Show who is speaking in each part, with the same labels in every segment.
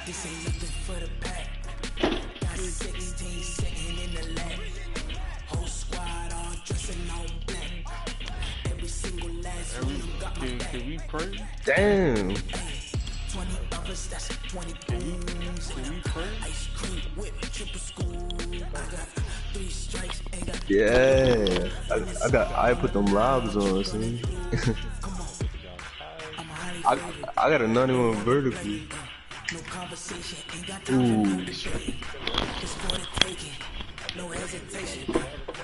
Speaker 1: This ain't nothing for the pack. Got 16 sitting in the lab. Whole squad all dressing all black. Every single last one of them got my back.
Speaker 2: Can we pray?
Speaker 3: Damn.
Speaker 1: 20 others, that's 20 booms.
Speaker 2: Can we pray?
Speaker 1: Ice cream whip, triple school. I got 3 strikes, ain't got
Speaker 3: Yeah. I put them lobs on, see? I got a 91 vertical.
Speaker 1: no conversation, ain't got time
Speaker 3: Ooh.
Speaker 1: it's for the taking. No hesitation,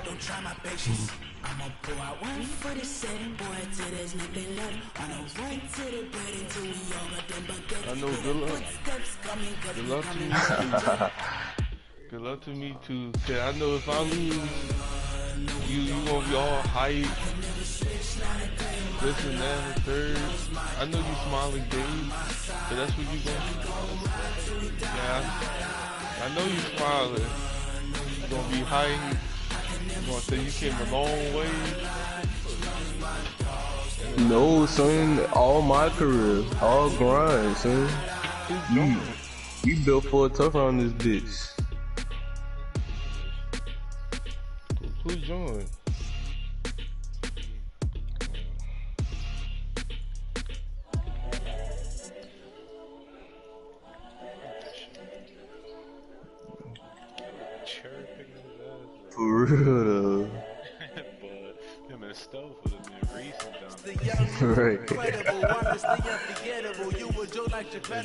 Speaker 1: don't try my patience. I'ma pull out one for the setting, boy, till there's nothing left. I'ma run to the bed until we all got them baguettes.
Speaker 2: I know, good luck.
Speaker 1: Footsteps coming,
Speaker 2: Good luck to me. Good luck to me too. Cause I know if I lose, you gonna be all hype. This and that and the third. I know you smiling days, but that's what you gonna do. Yeah, I know you smiling. You gonna be hype. You gonna say you came a long way.
Speaker 3: No, son. All my career. All grind, son. You built for a tough round this bitch.
Speaker 2: Who joined?
Speaker 3: For real though.
Speaker 4: But him and Stove would have been recent down
Speaker 3: Right.
Speaker 2: They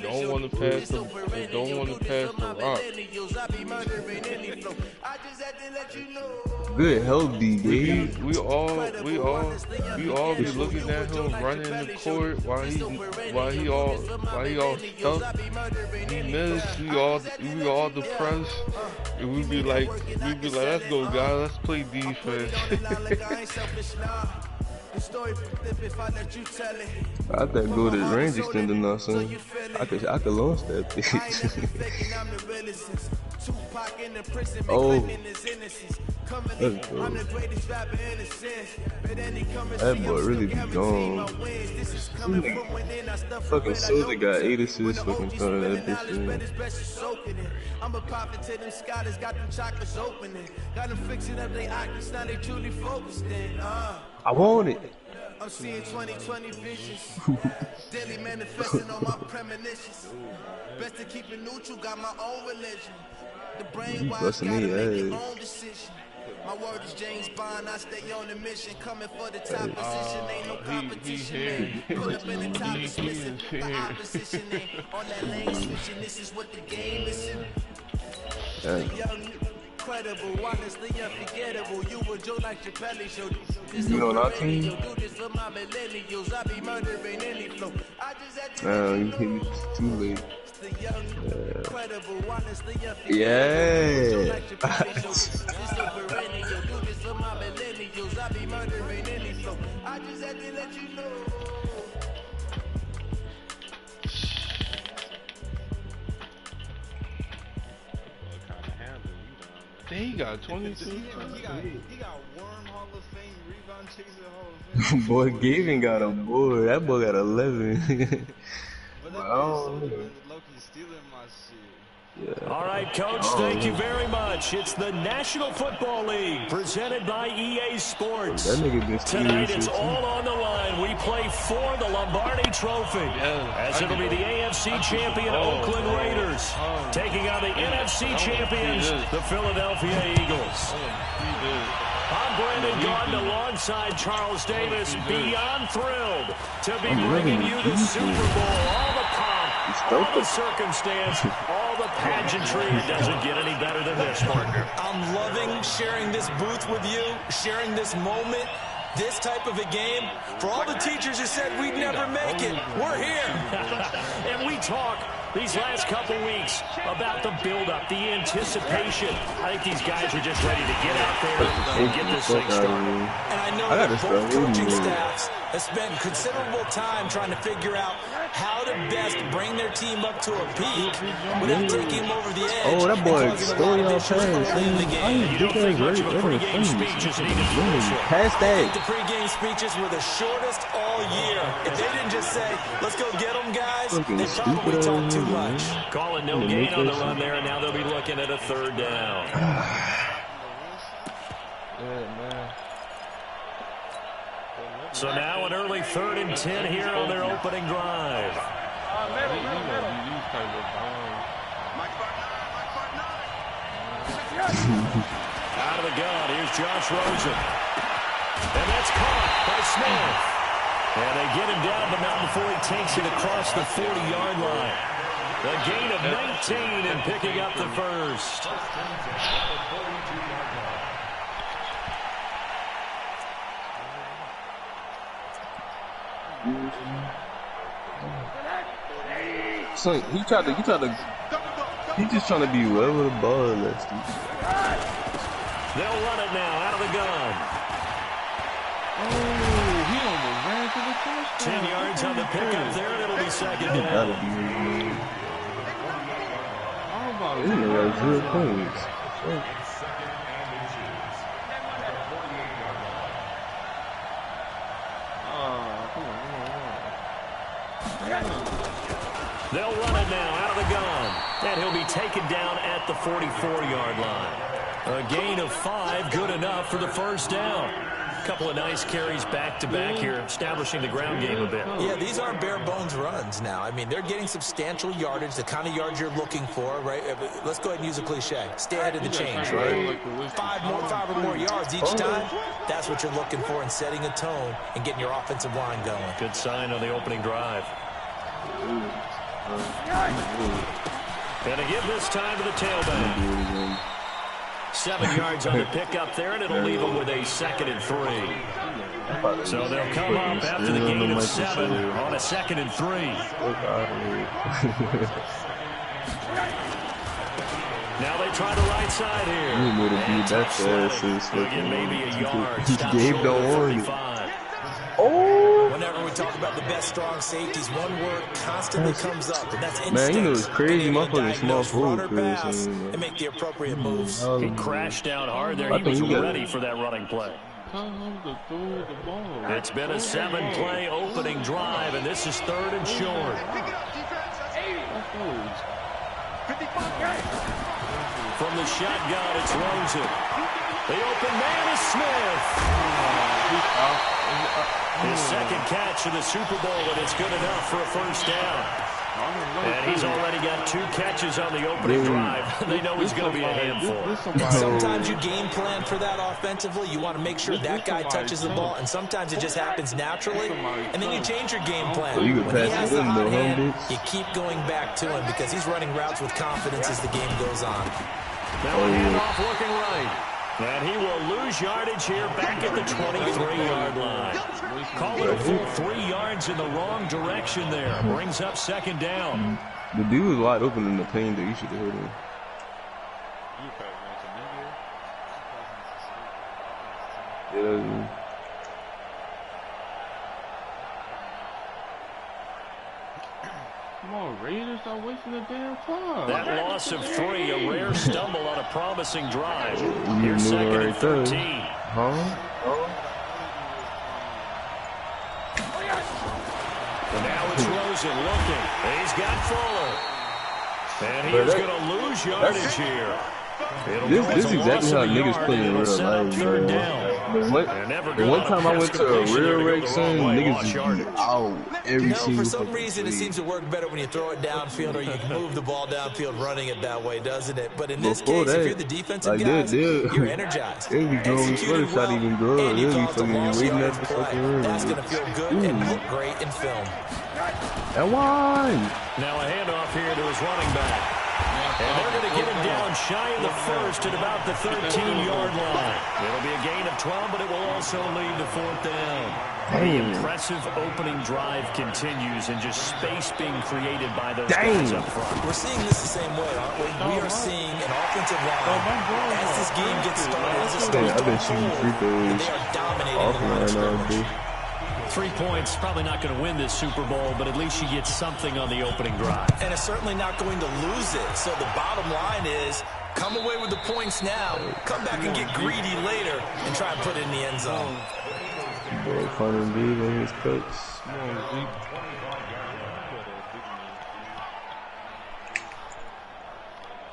Speaker 2: don't want to pass the. They don't want to pass the rock.
Speaker 3: Good help, D, babe.
Speaker 2: We all be looking at him running in the court while he all stuck. He missed. We all depressed. And we be like, let's go, guys. Let's play defense.
Speaker 3: I thought go to range extender now, son. I could launch that bitch. Oh, let's go. That boy really be gone. Fucking Soda got 8 assists fucking throwing that bitch in.
Speaker 1: I'm a prophet to them scholars, got them chakras opening. Got them fixing up they octaves, now they truly focused in.
Speaker 3: I want it.
Speaker 1: I'm seeing 2020 visions. Daily manifesting on my premonitions. Best to keep it neutral, got my own religion. The brain wise gotta make your own decision. My word is James Bond, I stay on the mission. Coming for the top position, ain't no competition, man. Pull up in the top is missing, the opposition ain't on that lane switching. This is what the game is in. The young, incredible, honestly unforgettable. You were Joe like Chappelle show.
Speaker 3: You know what I mean?
Speaker 1: Do this for my millennials. I be murdering any flow. I just had to
Speaker 3: You hit me too late.
Speaker 1: the young, incredible, honestly
Speaker 3: Yeah.
Speaker 1: I just had to let you know.
Speaker 2: He got 22.
Speaker 4: He got Worm Hall of Fame, Rebound Chaser Hall of Fame.
Speaker 3: Boy, Gavin got a boy. That boy got 11.
Speaker 4: But that
Speaker 3: Wow.
Speaker 4: Loki stealing my shit.
Speaker 3: Yeah.
Speaker 5: All right, Coach, thank you very much. It's the National Football League presented by EA Sports.
Speaker 3: That nigga been stealing
Speaker 5: Tonight,
Speaker 3: shit
Speaker 5: it's
Speaker 3: too.
Speaker 5: all on the line. We play for the Lombardi Trophy, as it'll be the AFC champion Oakland Raiders taking on the NFC champions, the Philadelphia Eagles. I'm Brandon Gaudin alongside Charles Davis, beyond thrilled to be bringing you the Super Bowl. All the pomp, all the circumstance, all the pageantry. It doesn't get any better than this, partner.
Speaker 6: I'm loving sharing this booth with you, sharing this moment, this type of a game. For all the teachers who said we'd never make it, we're here.
Speaker 5: And we talk these last couple weeks about the build-up, the anticipation. I think these guys are just ready to get out there and get this thing started.
Speaker 6: And I know that both coaching staffs have spent considerable time trying to figure out how to best bring their team up to a peak without taking them over the edge.
Speaker 3: Oh, that boy stole your pass.
Speaker 5: You don't think much of a pregame speech is needed for this one.
Speaker 3: Pass that.
Speaker 6: The pregame speeches were the shortest all year. If they didn't just say, let's go get them, guys, they probably talked too much.
Speaker 5: Calling no gain on the run there, and now they'll be looking at a third down. So now an early 3rd and 10 here on their opening drive. Out of the gun, here's Josh Rosen. And that's caught by Smith. And they get him down, but not before he takes it across the 40-yard line. A gain of 19 and picking up the first.
Speaker 3: So he just trying to be well with the ball, Leslie.
Speaker 5: They'll run it now out of the gun.
Speaker 2: Oh, he almost ran to the first
Speaker 5: 10 yards on the pickup there, and it'll be second
Speaker 3: Gotta
Speaker 5: down.
Speaker 3: be his man.
Speaker 2: How about
Speaker 3: He got 0 points.
Speaker 5: They'll run it now out of the gun. And he'll be taken down at the 44-yard line. A gain of 5, good enough for the first down. A couple of nice carries back-to-back here, establishing the ground game a bit.
Speaker 6: Yeah, these aren't bare-bones runs now. I mean, they're getting substantial yardage, the kind of yards you're looking for, right? Let's go ahead and use a cliche. Stay ahead of the change, right? 5 or more yards each time. That's what you're looking for in setting a tone and getting your offensive line going.
Speaker 5: Good sign on the opening drive. And a give this time to the tailback. 7 yards on the pickup there, and it'll leave them with a 2nd and 3. So they'll come up after the gain of 7 on a 2nd and 3. Now they try the right side here. And tough slide. Again, maybe a yard. Stop short of 35.
Speaker 6: Whenever we talk about the best strong safeties, one word constantly comes up, and that's instinct.
Speaker 3: Man, you know it's crazy, motherfucking small food,
Speaker 6: and make the appropriate moves.
Speaker 5: He crashed down hard there. He was ready for that running play. It's been a 7-play opening drive, and this is 3rd and short. From the shotgun, it's Rosen. The open man is Smith. His 2nd catch of the Super Bowl, and it's good enough for a first down. And he's already got 2 catches on the opening drive. They know he's going to be a handful.
Speaker 6: Sometimes you game plan for that offensively. You want to make sure that guy touches the ball, and sometimes it just happens naturally. And then you change your game plan.
Speaker 3: You
Speaker 6: when he has the hot hand, you keep going back to him because he's running routes with confidence as the game goes on.
Speaker 5: Now a handoff looking right. And he will lose yardage here back at the 23-yard line. Call it a full 3 yards in the wrong direction there. Brings up 2nd down.
Speaker 3: The dude was wide open in the paint that you should have hit him. Yeah.
Speaker 2: Come on, Raiders, stop wasting the damn time.
Speaker 5: That loss of 3, a rare stumble on a promising drive. Here's 2nd and 13.
Speaker 3: Huh?
Speaker 5: And now it's Rosen looking. He's got Fuller. And he is going to lose yardage here.
Speaker 3: This is exactly how niggas play in real life.
Speaker 5: 3rd down.
Speaker 3: The one time I went to a real race, son, niggas just out every single.
Speaker 6: For some reason, it seems to work better when you throw it downfield or you can move the ball downfield running it that way, doesn't it? But in this case, if you're the defensive guys, you're energized.
Speaker 3: They'll be throwing sweater shot even good. They'll be fucking waiting at the fucking room.
Speaker 6: That's going to feel good and look great in film.
Speaker 3: And why?
Speaker 5: Now a handoff here to his running back. And they're going to get him down shy of the first at about the 13-yard line. It'll be a gain of 12, but it will also lead to 4th down. The impressive opening drive continues, and just space being created by those guys up front.
Speaker 6: We're seeing this the same way, aren't we? We are seeing an offensive line as this game gets started. As it starts to unfold, and they are dominating the line of scrimmage.
Speaker 5: 3 points, probably not going to win this Super Bowl, but at least you get something on the opening drive.
Speaker 6: And it's certainly not going to lose it. So the bottom line is, come away with the points now, come back and get greedy later, and try and put it in the end zone.
Speaker 3: Boy, finding dude in his cuts.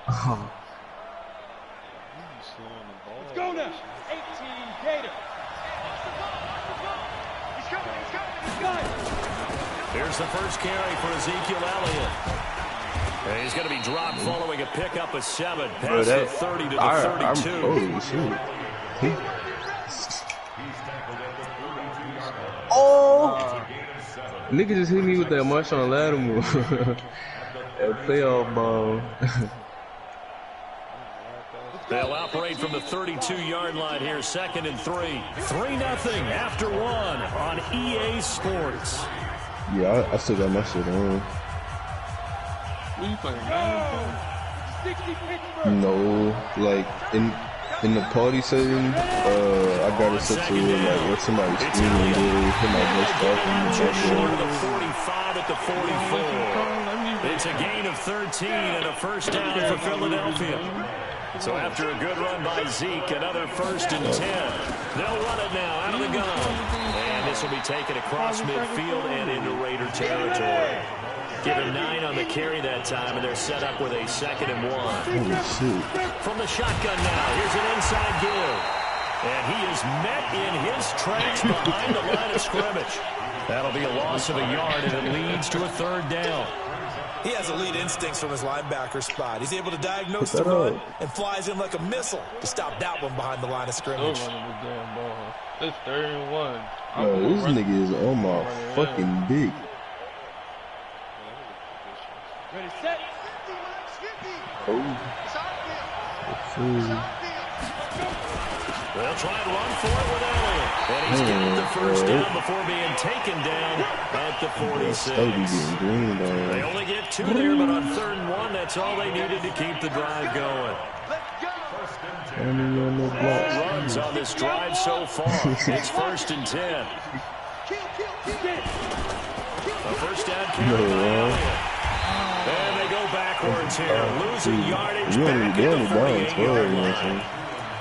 Speaker 3: Oh.
Speaker 4: Let's go now. 18 Gator. He's coming.
Speaker 5: Here's the first carry for Ezekiel Elliott. And he's going to be dropped following a pickup of 7. Past the 30 to the 32.
Speaker 3: Holy shit. Oh! Nigga just hit me with that Marshawn Lattimore. That playoff ball.
Speaker 5: They'll operate from the 32-yard line here, 2nd and 3. 3-0 after 1 on EA Sports.
Speaker 3: Yeah, I still got my shit on.
Speaker 2: What you playing,
Speaker 3: No, like in the party setting, I got it set to like if somebody screaming, hit my voice off.
Speaker 5: Just short of the 45 at the 44. It's a gain of 13 and a first down for Philadelphia. So after a good run by Zeke, another 1st and 10. They'll run it now out of the gun. And this will be taken across midfield and into Raider territory. Give him 9 on the carry that time, and they're set up with a 2nd and 1. From the shotgun now, here's an inside give. And he is met in his tracks behind the line of scrimmage. That'll be a loss of a yard, and it leads to a 3rd down.
Speaker 6: He has elite instincts from his linebacker spot. He's able to diagnose the run and flies in like a missile to stop that one behind the line of scrimmage.
Speaker 2: It's 3rd and 1.
Speaker 3: Yo, this nigga is on my fucking dick.
Speaker 4: Ready, set.
Speaker 3: Oh.
Speaker 5: They'll try and run for it with Elliott. And he's getting the first down before being taken down at the 46. They only get 2 there, but on 3rd and 1, that's all they needed to keep the drive going. All runs on this drive so far. It's 1st and 10. A first down carry by Elliott. And they go backwards here, losing yardage back at the 48-yard line.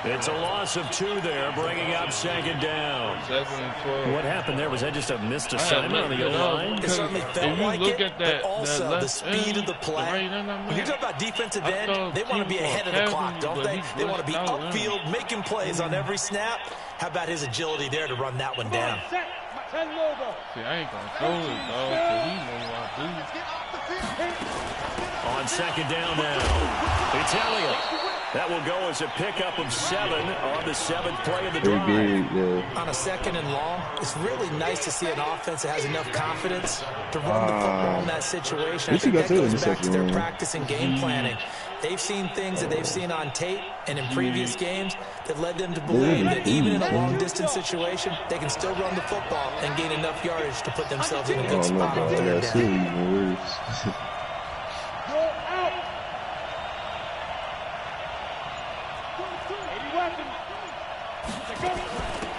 Speaker 5: It's a loss of 2 there, bringing up 2nd down.
Speaker 2: 7 and 12.
Speaker 5: What happened there? Was that just a missed assignment on the O-line?
Speaker 6: It certainly felt like it, but also the speed of the play. When you talk about defensive end, they want to be ahead of the clock, don't they? They want to be upfield, making plays on every snap. How about his agility there to run that one down?
Speaker 2: See, I ain't gonna throw it, dog, because he know what I do.
Speaker 5: On 2nd down now, it's Elliott. That will go as a pickup of 7 on the 7th play of the drive.
Speaker 6: On a 2nd and long, it's really nice to see an offense that has enough confidence to run the football in that situation. I think that goes back to their practice and game planning. They've seen things that they've seen on tape and in previous games that led them to believe that even in a long-distance situation, they can still run the football and gain enough yardage to put themselves in a good spot on 3rd down.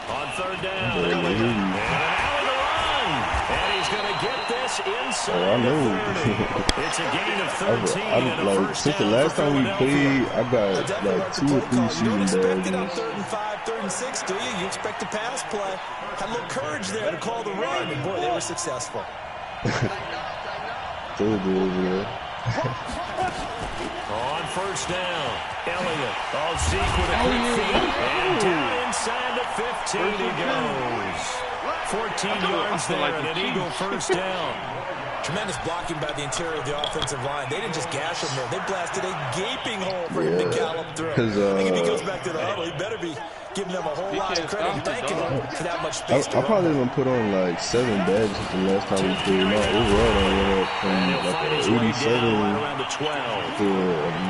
Speaker 5: On 3rd down. And an alley to run. And he's going to get this inside the 30. It's a gain of 13 and a first
Speaker 3: since
Speaker 5: down.
Speaker 3: The last time we played, I got like 2 or 3 shooting
Speaker 6: balls. You don't expect it on
Speaker 3: balls.
Speaker 6: 3rd and 5, 3rd and 6, do you? You expect a pass play. Had a little courage there to call the run, and boy, they were successful.
Speaker 5: On 1st down, Elliott. Oh, Zeke with a quick feed. And down inside the 15 he goes. 14 yards there and an Eagle 1st down.
Speaker 6: Tremendous blocking by the interior of the offensive line. They didn't just gash him there. They blasted a gaping hole for him to gallop through. I think if he goes back to the huddle, he better be giving them a whole lot of credit and thanking them for that much space to
Speaker 3: I probably even put on like 7 badges since the last time we played. My overall I went up from like 87 to 91.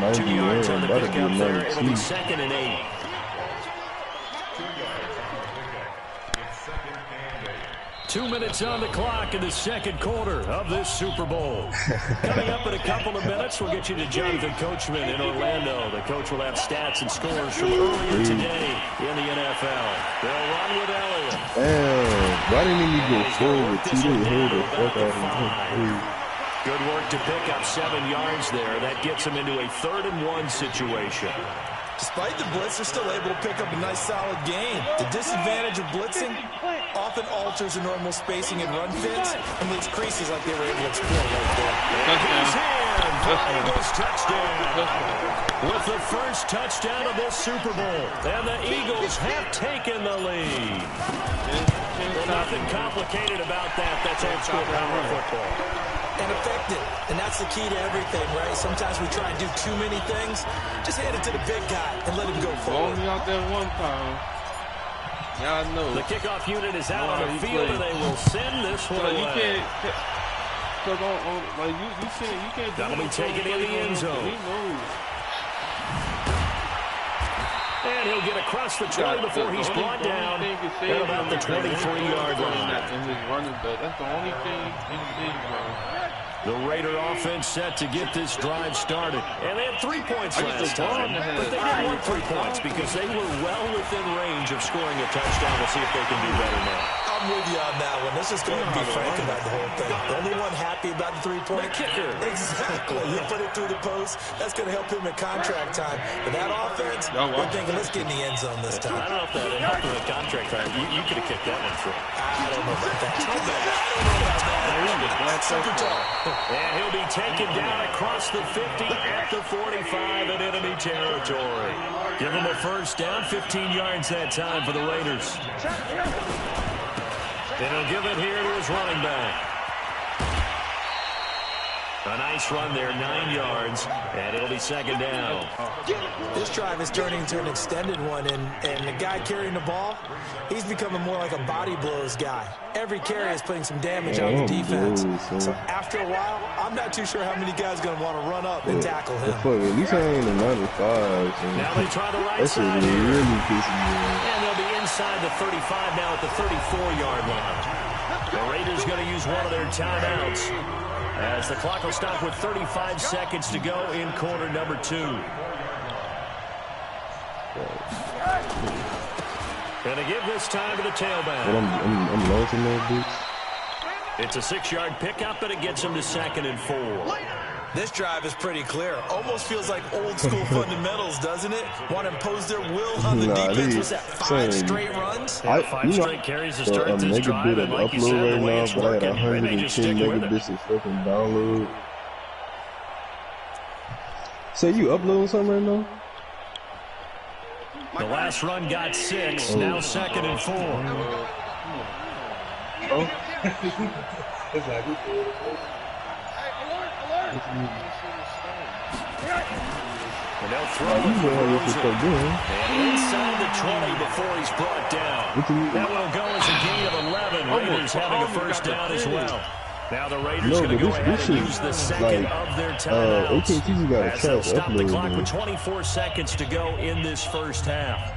Speaker 3: About to be a 92.
Speaker 5: 2nd and 8. 2 minutes on the clock in the second quarter of this Super Bowl. Coming up in a couple of minutes, we'll get you to Jonathan Coachman in Orlando. The coach will have stats and scores from earlier today in the NFL. They'll run with Elliott.
Speaker 3: Damn, why didn't he go forward? He didn't hold the fuck out of him.
Speaker 5: Good work to pick up 7 yards there. That gets him into a 3rd-and-1 situation.
Speaker 6: Despite the blitz, they're still able to pick up a nice, solid gain. The disadvantage of blitzing often alters the normal spacing and run fits and leaves creases like they were able to exploit right there.
Speaker 5: Touchdown. With the first touchdown of this Super Bowl. And the Eagles have taken the lead. Well, nothing complicated about that. That's old school power football.
Speaker 6: And effective. And that's the key to everything, right? Sometimes we try and do too many things. Just hand it to the big guy and let him go forward.
Speaker 2: Only out there one time. Y'all know.
Speaker 5: The kickoff unit is out on the field, and they will send this one away.
Speaker 2: You can't. Because like you can't.
Speaker 5: That'll be taken in the end zone.
Speaker 2: He knows.
Speaker 5: And he'll get across the 20 before he's brought down at about the 23-yard line.
Speaker 2: That's the only thing he did, bro.
Speaker 5: The Raider offense set to get this drive started. And they had 3 points last time, but they didn't want 3 points because they were well within range of scoring a touchdown. We'll see if they can do better now.
Speaker 6: I'm with you on that one. Let's just go ahead and be frank about the whole thing. The only one happy about the 3-point
Speaker 5: kicker.
Speaker 6: Exactly. You put it through the post. That's going to help him in contract time. But that offense, we're thinking, let's get in the end zone this time.
Speaker 5: I don't know if that helped him in contract time. You could have kicked that one through.
Speaker 6: I don't know about that. I don't know about that. That's super tough.
Speaker 5: And he'll be taken down across the 50 at the 45 in enemy territory. Give him a first down, 15 yards that time for the Raiders. And he'll give it here to his running back. A nice run there, 9 yards, and it'll be second down.
Speaker 6: This drive is turning into an extended one, and the guy carrying the ball, he's becoming more like a body blows guy. Every carry is putting some damage on the defense. So after a while, I'm not too sure how many guys are going to want to run up and tackle him.
Speaker 3: At least I ain't in 95. So
Speaker 5: now they try the right side here. And they'll be inside the 35 now at the 34-yard line. The Raiders going to use one of their timeouts, as the clock will stop with 35 seconds to go in quarter number 2. Going to give this time to the tailback.
Speaker 3: I'm launching that bitch.
Speaker 5: It's a 6-yard pickup, and it gets him to 2nd and 4.
Speaker 6: This drive is pretty clear. Almost feels like old school fundamentals, doesn't it? Want to impose their will on the defense. Was that 5 straight runs?
Speaker 5: 5 straight carries to start this drive, and like you said, the way it's working, they may just stick with it.
Speaker 3: Megabits of fucking download. So you uploading something right now?
Speaker 5: The last run got 6, now 2nd and 4.
Speaker 3: Oh.
Speaker 5: And they'll throw it for Rosen. And inside the 20 before he's brought down. That will go as a gain of 11. Raiders having a first down as well. Now the Raiders going to go ahead and use the second of their timeouts. As they'll stop the clock with 24 seconds to go in this first half.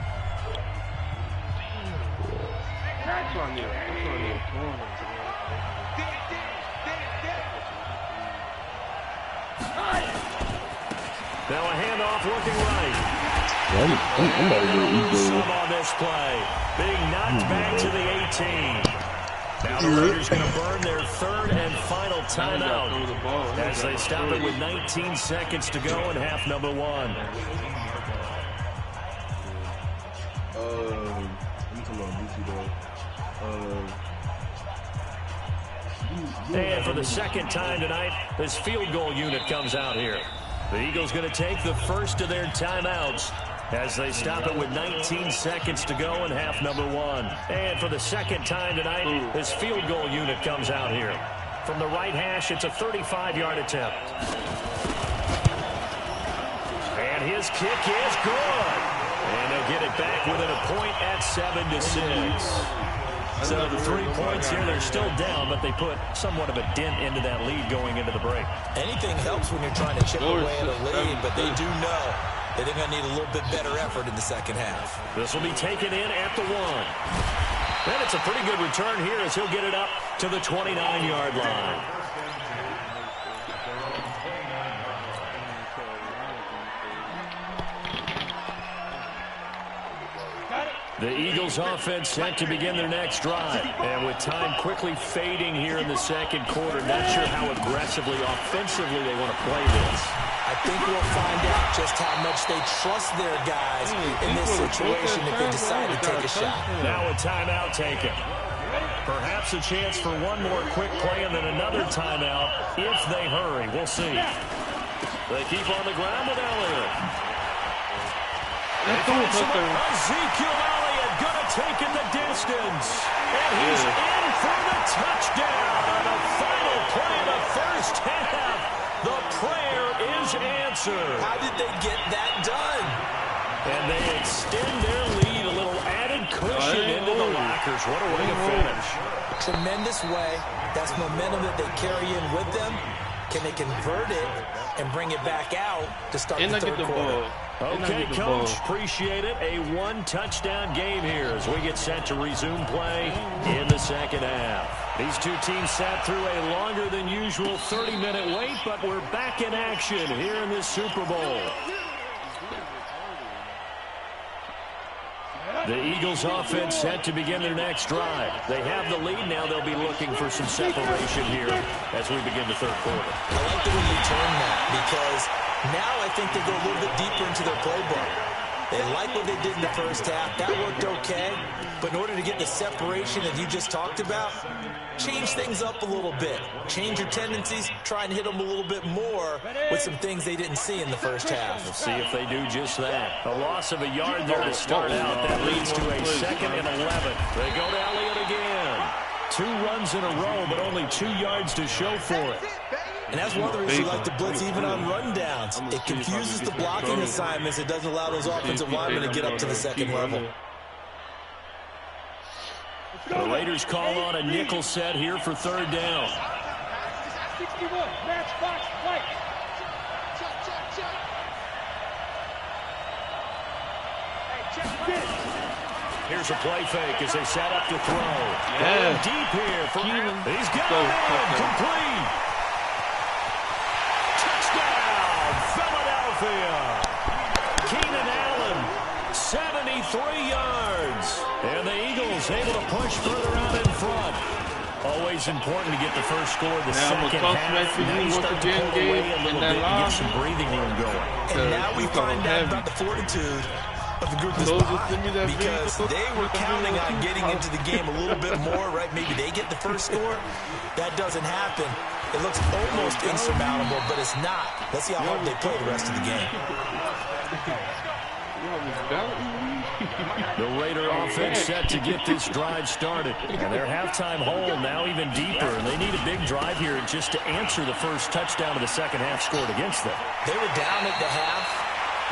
Speaker 5: Now a handoff looking right.
Speaker 3: I'm about to do
Speaker 5: some on this play. Being knocked back to the 18. Now the Raiders going to burn their 3rd and final timeout as they stop it with 19 seconds to go in half number 1. And for the second time tonight, this field goal unit comes out here. The Eagles going to take the first of their timeouts as they stop it with 19 seconds to go in half number 1. And for the second time tonight, this field goal unit comes out here. From the right hash, it's a 35-yard attempt. And his kick is good. And they'll get it back within a point at 7-6. So the 3 points here, they're still down, but they put somewhat of a dent into that lead going into the break.
Speaker 6: Anything helps when you're trying to chip away at a lead, but they do know that they're going to need a little bit better effort in the second half.
Speaker 5: This will be taken in at the 1. And it's a pretty good return here as he'll get it up to the 29-yard line. The Eagles offense set to begin their next drive. And with time quickly fading here in the second quarter, not sure how aggressively, offensively they want to play this.
Speaker 6: I think we'll find out just how much they trust their guys in this situation if they decide to take a shot.
Speaker 5: Now a timeout taken. Perhaps a chance for one more quick play and then another timeout if they hurry. We'll see. They keep on the ground with Elliott. Ezekiel Elliott going to take it the distance. And he's in for the touchdown on the final play of the first half. The prayer is answered.
Speaker 6: How did they get that done?
Speaker 5: And they extend their lead, a little added cushion into the lockers. What a way to finish.
Speaker 6: Tremendous way. That's momentum that they carry in with them. Can they convert it and bring it back out to start the third quarter?
Speaker 5: Okay, Coach, appreciate it. A one-touchdown game here as we get set to resume play in the second half. These two teams sat through a longer than usual 30-minute wait, but we're back in action here in this Super Bowl. The Eagles offense set to begin their next drive. They have the lead now. They'll be looking for some separation here as we begin the third quarter.
Speaker 6: I like the way you turn that because now I think they go a little bit deeper into their playbook. They like what they did in the first half. That worked okay. But in order to get the separation that you just talked about, change things up a little bit. Change your tendencies. Try and hit them a little bit more with some things they didn't see in the first half.
Speaker 5: We'll see if they do just that. A loss of a yard there to start out. That leads to a 2nd and 11. They go to Elliott again. 2 runs in a row, but only 2 yards to show for it.
Speaker 6: And that's one of the reasons we like to blitz even on rundowns. It confuses the blocking assignments. It doesn't allow those offensive linemen to get up to the second level.
Speaker 5: The Raiders call on a nickel set here for third down.
Speaker 7: 61, match box, white.
Speaker 5: Here's a play fake as they set up to throw. Going deep here for Keenan. He's got it. Complete. Touchdown, Philadelphia. Keenan Allen, 73 yards. And the Eagles able to push further out in front. Always important to get the first score of the second half. Now you start to pull away a little bit and get some breathing room going.
Speaker 6: And now we find out about the fortitude of the group that's behind, because they were counting on getting into the game a little bit more, right? Maybe they get the first score. That doesn't happen. It looks almost insurmountable, but it's not. Let's see how hard they play the rest of the game.
Speaker 5: The Raider offense set to get this drive started. And their halftime hole now even deeper. And they need a big drive here just to answer the first touchdown of the second half scored against them.
Speaker 6: They were down at the half.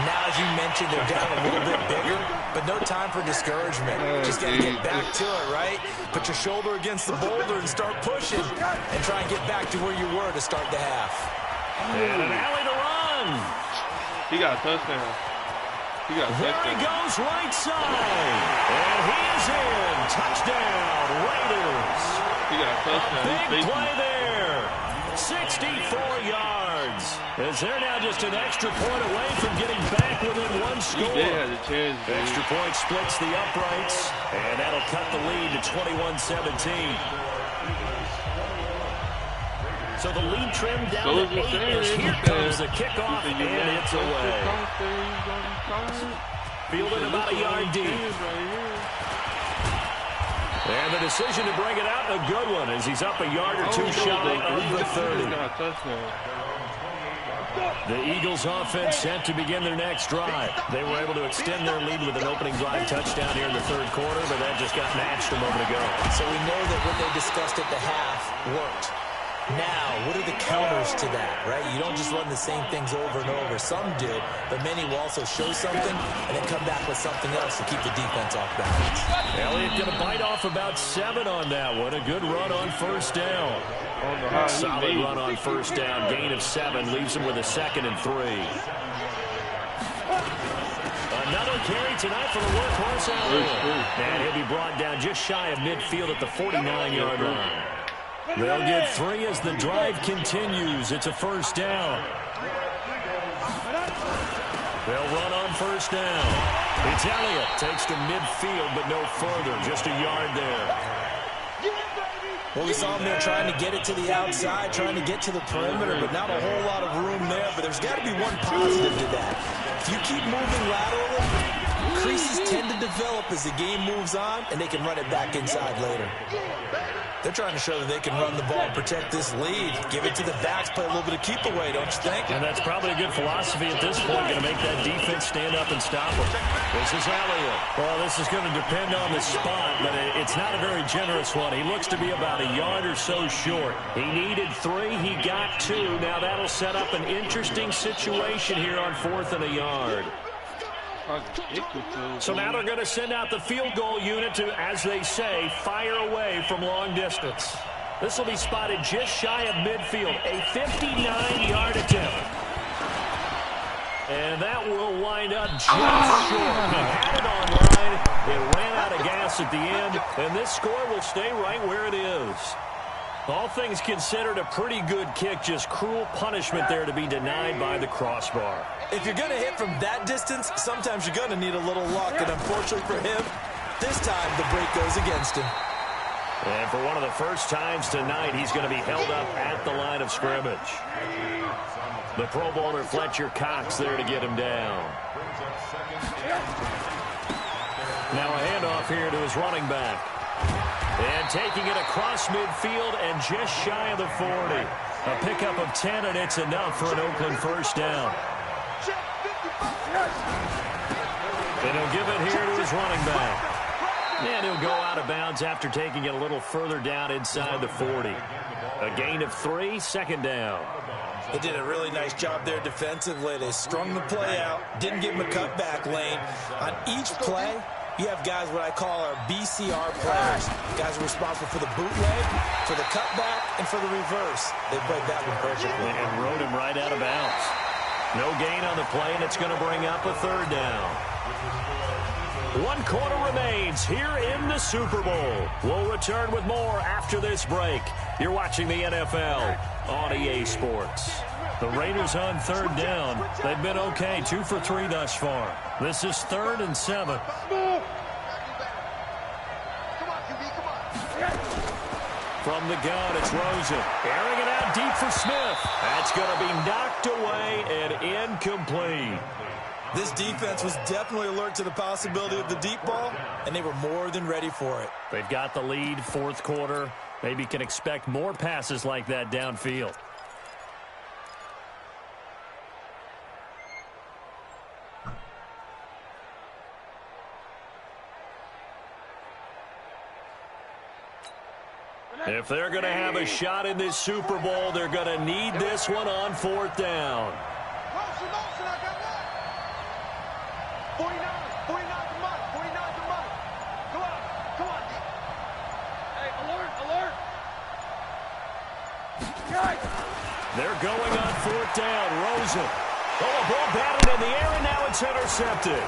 Speaker 6: Now, as you mentioned, they're down a little bit bigger, but no time for discouragement. Just got to get back to it, right? Put your shoulder against the boulder and start pushing and try and get back to where you were to start the half.
Speaker 5: And an alley to run.
Speaker 2: He got a touchdown.
Speaker 5: There he goes right side. And he is in. Touchdown, Raiders.
Speaker 2: He got a touchdown.
Speaker 5: Big play there. 64 yards. As they're now just an extra point away from getting back within one score.
Speaker 2: He had a chance,
Speaker 5: extra point splits the uprights, and that'll cut the lead to 21-17. So the lead trimmed down to 8 as here comes the kickoff, and it's away. Fielded about a yard deep. And the decision to bring it out, a good one, as he's up a yard or two shy of the 30. The Eagles offense set to begin their next drive. They were able to extend their lead with an opening drive touchdown here in the third quarter, but that just got matched a moment ago.
Speaker 6: So we know that what they discussed at the half worked. Now, what are the counters to that, right? You don't just run the same things over and over. Some do, but many will also show something and then come back with something else to keep the defense off balance.
Speaker 5: Elliott going to bite off about 7 on that one. A good run on first down. Solid run on first down. Gain of 7 leaves him with a 2nd and 3. Another a carry tonight for the workhorse Elliott. And he'll be brought down just shy of midfield at the 49-yard line. They'll get 3 as the drive continues. It's a first down. They'll run on first down. It's Elliott. Takes to midfield, but no further. Just a yard there.
Speaker 6: Well, we saw him there trying to get it to the outside, trying to get to the perimeter, but not a whole lot of room there. But there's got to be one positive to that. If you keep moving laterally, creases tend to develop as the game moves on, and they can run it back inside later. They're trying to show that they can run the ball and protect this lead. Give it to the backs, play a little bit of keep away, don't you think?
Speaker 5: And that's probably a good philosophy at this point, going to make that defense stand up and stop them. This is Elliott. Well, this is going to depend on the spot, but it's not a very generous one. He looks to be about a yard or so short. He needed 3. He got 2. Now that'll set up an interesting situation here on 4th and a yard. So now they're going to send out the field goal unit to, as they say, fire away from long distance. This will be spotted just shy of midfield. A 59-yard attempt. And that will wind up just short. He had it online. It ran out of gas at the end. And this score will stay right where it is. All things considered, a pretty good kick. Just cruel punishment there to be denied by the crossbar.
Speaker 6: If you're going to hit from that distance, sometimes you're going to need a little luck. And unfortunately for him, this time the break goes against him.
Speaker 5: And for one of the first times tonight, he's going to be held up at the line of scrimmage. The Pro Bowler Fletcher Cox there to get him down. Now a handoff here to his running back. And taking it across midfield and just shy of the 40. A pickup of 10, and it's enough for an Oakland first down. And he'll give it here to his running back. And he'll go out of bounds after taking it a little further down inside the 40. A gain of 3, second down.
Speaker 6: They did a really nice job there defensively. They strung the play out, didn't give him a cutback lane. On each play, you have guys what I call our BCR players. Guys are responsible for the bootleg, for the cutback, and for the reverse. They played that one perfectly.
Speaker 5: And rode him right out of bounds. No gain on the play, and it's going to bring up a third down. 1 quarter remains here in the Super Bowl. We'll return with more after this break. You're watching the NFL on EA Sports. The Raiders on third down. They've been okay, 2 for 3 thus far. This is 3rd and 7. From the gun, it's Rosen. Airing it out deep for Smith. That's going to be knocked away and incomplete.
Speaker 6: This defense was definitely alert to the possibility of the deep ball, and they were more than ready for it.
Speaker 5: They've got the lead, 4th quarter. Maybe can expect more passes like that downfield. If they're going to have a shot in this Super Bowl, they're going to need this one on 4th down.
Speaker 7: 49 the money. 49 the money. Come on. Hey, alert.
Speaker 5: They're going on 4th down. Rosen. Oh, a ball batted in the air, and now it's intercepted.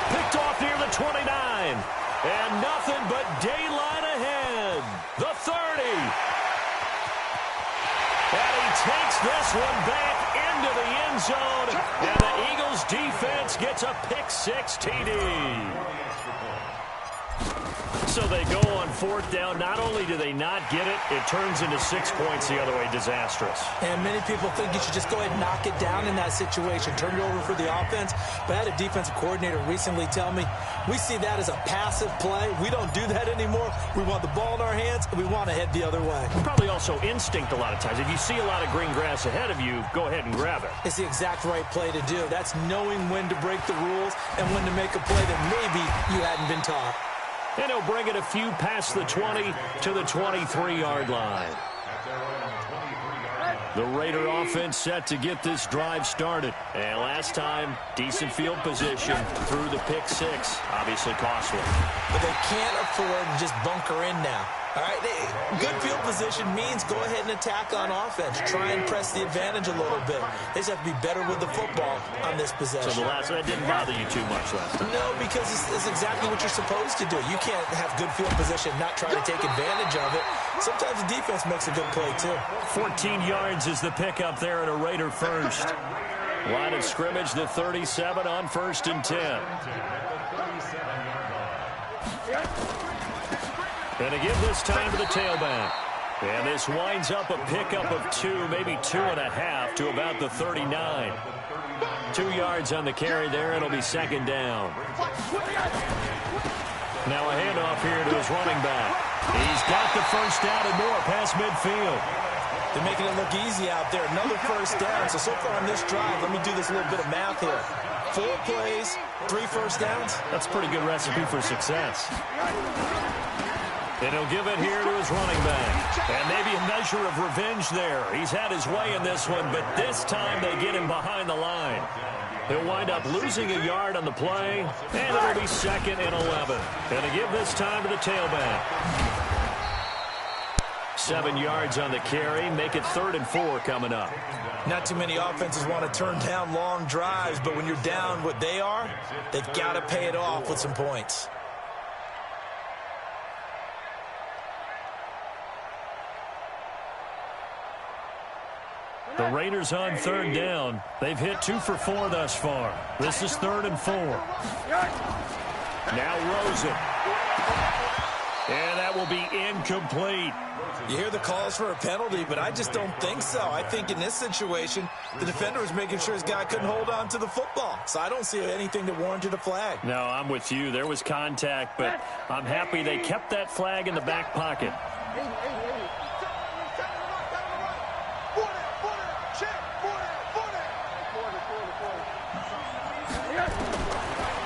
Speaker 5: Picked off near the 29. And nothing but daylight ahead. The 30. And he takes this one back into the end zone. And the Eagles defense gets a pick-6 TD. So they go on 4th down. Not only do they not get it, it turns into 6 points the other way. Disastrous.
Speaker 6: And many people think you should just go ahead and knock it down in that situation. Turn it over for the offense. But I had a defensive coordinator recently tell me, we see that as a passive play. We don't do that anymore. We want the ball in our hands, and we want to head the other way.
Speaker 5: Probably also instinct a lot of times. If you see a lot of green grass ahead of you, go ahead and grab it.
Speaker 6: It's the exact right play to do. That's knowing when to break the rules and when to make a play that maybe you hadn't been taught.
Speaker 5: And he'll bring it a few past the 20 to the 23-yard line. The Raider offense set to get this drive started. And last time, decent field position through the pick six. Obviously costly.
Speaker 6: But they can't afford to just bunker in now. All right, good field position means go ahead and attack on offense. Try and press the advantage a little bit. They just have to be better with the football on this possession.
Speaker 5: So that didn't bother you too much last time?
Speaker 6: No, because it's exactly what you're supposed to do. You can't have good field position and not try to take advantage of it. Sometimes the defense makes a good play, too.
Speaker 5: 14 yards is the pickup there at a Raider first. Line of scrimmage, the 37 on 1st and 10. And to give this time to the tailback. And this winds up a pickup of 2, maybe 2.5 to about the 39. 2 yards on the carry there. It'll be 2nd down. Now a handoff here to his running back. He's got the first down and more past midfield.
Speaker 6: They're making it look easy out there. Another first down. So far on this drive, let me do this little bit of math here. 4 plays, 3 first downs.
Speaker 5: That's a pretty good recipe for success. And he'll give it here to his running back. And maybe a measure of revenge there. He's had his way in this one, but this time they get him behind the line. He'll wind up losing a yard on the play, and it'll be 2nd and 11. And to give this time to the tailback. 7 yards on the carry. Make it 3rd and 4 coming up.
Speaker 6: Not too many offenses want to turn down long drives, but when you're down what they are, they've got to pay it off with some points.
Speaker 5: The Raiders on 3rd down. They've hit 2 for 4 thus far. This is 3rd and 4. Now Rosen. And that will be incomplete.
Speaker 6: You hear the calls for a penalty, but I just don't think so. I think in this situation, the defender was making sure his guy couldn't hold on to the football. So I don't see anything that warranted a flag.
Speaker 5: No, I'm with you. There was contact, but I'm happy they kept that flag in the back pocket.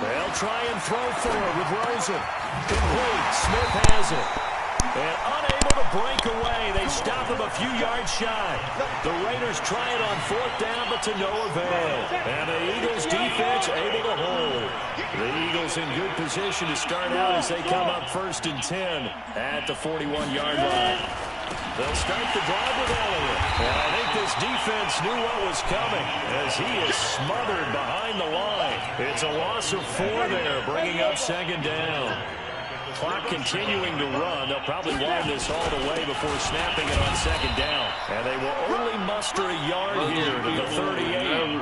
Speaker 5: They'll try and throw for it with Rosen. Complete. Smith has it. And unable to break away. They stop him a few yards shy. The Raiders try it on 4th down, but to no avail. And the Eagles defense able to hold. The Eagles in good position to start out as they come up 1st and 10 at the 41-yard line. They'll start the drive with Elliott. And I think this defense knew what was coming as he is smothered behind the line. It's a loss of 4 there, bringing up 2nd down. Clock continuing to run. They'll probably wind this all the way before snapping it on 2nd down. And they will only muster a yard here to the 38.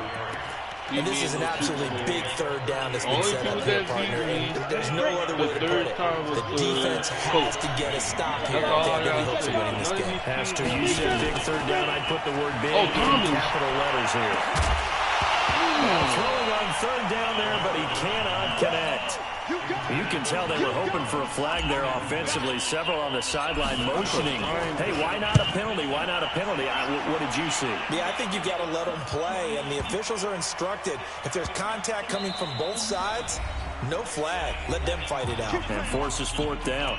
Speaker 6: And this is an absolutely big 3rd down that's been set up here, partner. And there's no other way to put it. The defense has to get a stop here if they have any hopes of winning this game.
Speaker 5: Has to. You said big 3rd down. I'd put the word big in capital letters here. Throwing on 3rd down there, but he cannot connect. You can tell they were hoping for a flag there offensively. Several on the sideline motioning. Hey, why not a penalty? Why not a penalty? What did you see?
Speaker 6: Yeah, I think you've got to let them play, and the officials are instructed. If there's contact coming from both sides, no flag. Let them fight it out.
Speaker 5: And forces 4th down.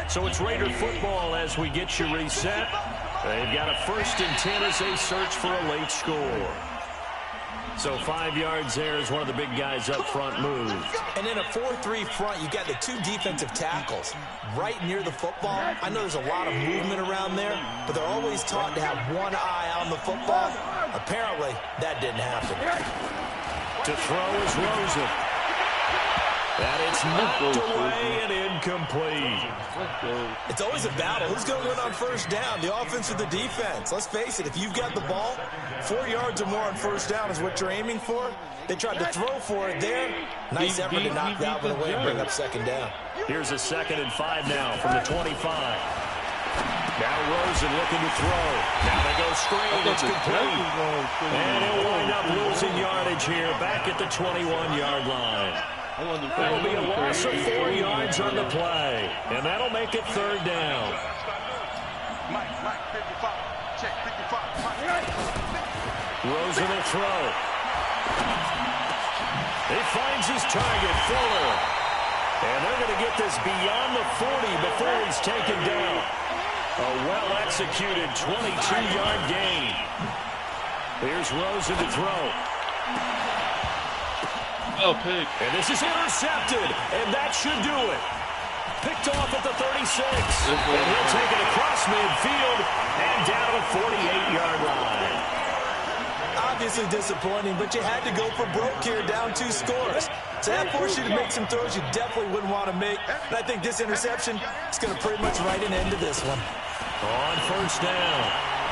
Speaker 5: So it's Raider football as we get you reset. They've got a 1st and 10 as they search for a late score. So 5 yards there as one of the big guys up front moves.
Speaker 6: And in a 4-3 front, you've got the 2 defensive tackles right near the football. I know there's a lot of movement around there, but they're always taught to have one eye on the football. Apparently, that didn't happen.
Speaker 5: To throw is Rosen. And it's knocked away and incomplete.
Speaker 6: It's always a battle. Who's going to win on 1st down, the offense or the defense? Let's face it, if you've got the ball, 4 yards or more on 1st down is what you're aiming for. They tried to throw for it there. Nice effort to knock that one away and bring up 2nd down.
Speaker 5: Here's a 2nd and 5 now from the 25. Now Rosen looking to throw. Now they go screen. It's complete. And he'll wind up losing yardage here back at the 21-yard line. That'll be a loss of 4 yards on the play. And that'll make it 3rd down. Rosen will throw. He finds his target, Fuller. And they're going to get this beyond the 40 before he's taken down. A well-executed 22-yard gain. Here's Rosen to throw.
Speaker 2: Oh, pick.
Speaker 5: And this is intercepted, and that should do it. Picked off at the 36. And he'll take it across midfield and down to the 48-yard line.
Speaker 6: Obviously disappointing, but you had to go for broke here, down 2 scores. So that forced you to make some throws you definitely wouldn't want to make. And I think this interception is going to pretty much write an end to this one.
Speaker 5: On first down,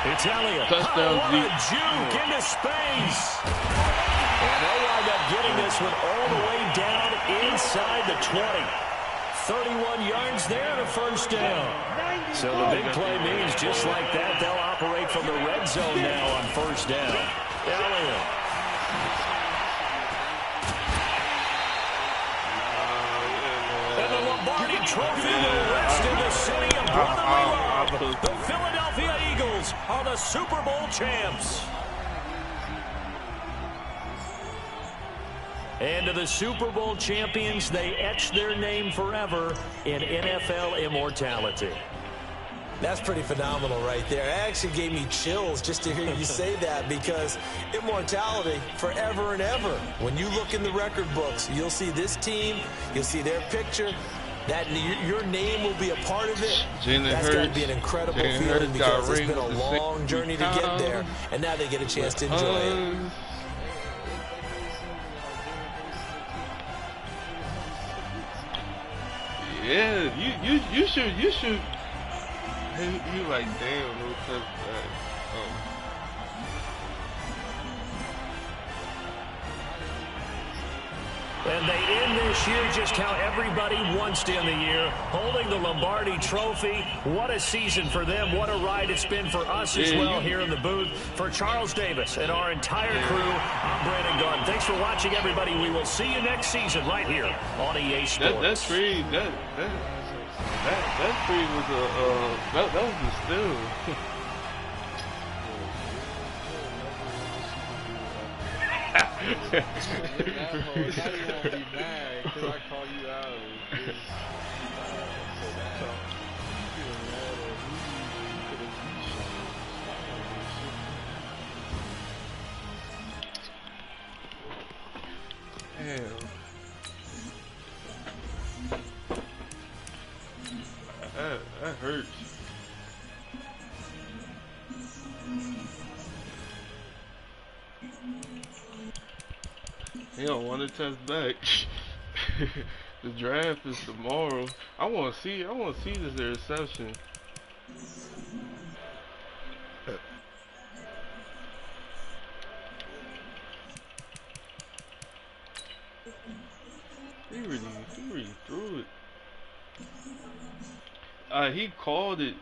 Speaker 5: it's Elliott.
Speaker 2: Touchdown,
Speaker 5: what a juke into space. And they'll wind up getting this one all the way down inside the 20. 31 yards there to first down. So the big play means just like that, they'll operate from the red zone now on first down. Elliott. And the Lombardi Trophy will rest in the city of brotherly love. The Philadelphia Eagles are the Super Bowl champs. And to the Super Bowl champions, they etch their name forever in NFL immortality.
Speaker 6: That's pretty phenomenal right there. It actually gave me chills just to hear you say that, because immortality forever and ever. When you look in the record books, you'll see this team, you'll see their picture, that your name will be a part of it. That's got to be an incredible feeling, because it's been a long journey to get there, and now they get a chance to enjoy it.
Speaker 2: Yeah, you should. He like, damn, no touchback.
Speaker 5: And they end this year just how everybody wants to end the year, holding the Lombardi Trophy. What a season for them. What a ride it's been for us as well here in the booth. For Charles Davis and our entire crew, I'm Brandon Gaudin. Thanks for watching, everybody. We will see you next season right here on EA Sports.
Speaker 2: That trade was that was a steal.
Speaker 4: Now you won't be mad because I call you out.
Speaker 2: That hurts. He don't want to test back. The draft is tomorrow. I want to see this interception. He really threw it. He called it,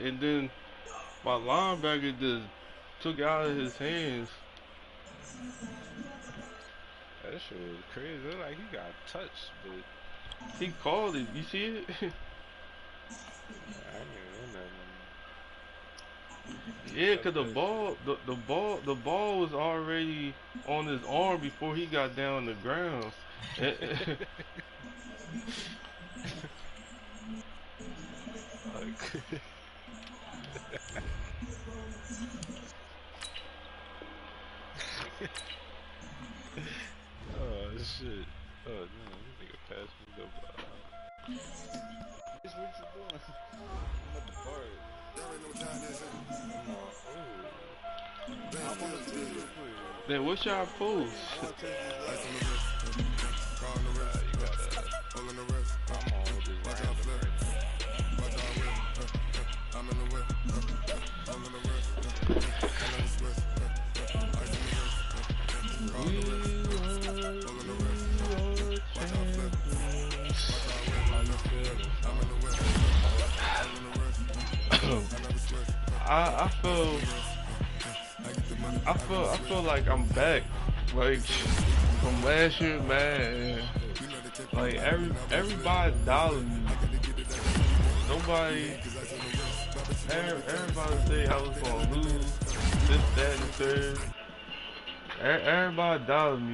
Speaker 2: and then my linebacker just took it out of his hands.
Speaker 4: That shit was crazy. It looked like he got touched, but
Speaker 2: he called it. You see it?
Speaker 4: I didn't know nothing.
Speaker 2: Yeah, cause the ball was already on his arm before he got down on the ground.
Speaker 4: Oh shit! Oh no, this nigga passed me the ball. What you doing? I'm at the bar. I'm on the team real quick.
Speaker 2: Then what's y'all post? I feel like I'm back, like from last year, man. Like everybody doubted me. Everybody say I was gonna lose this this, that, and the third. Everybody doubted me.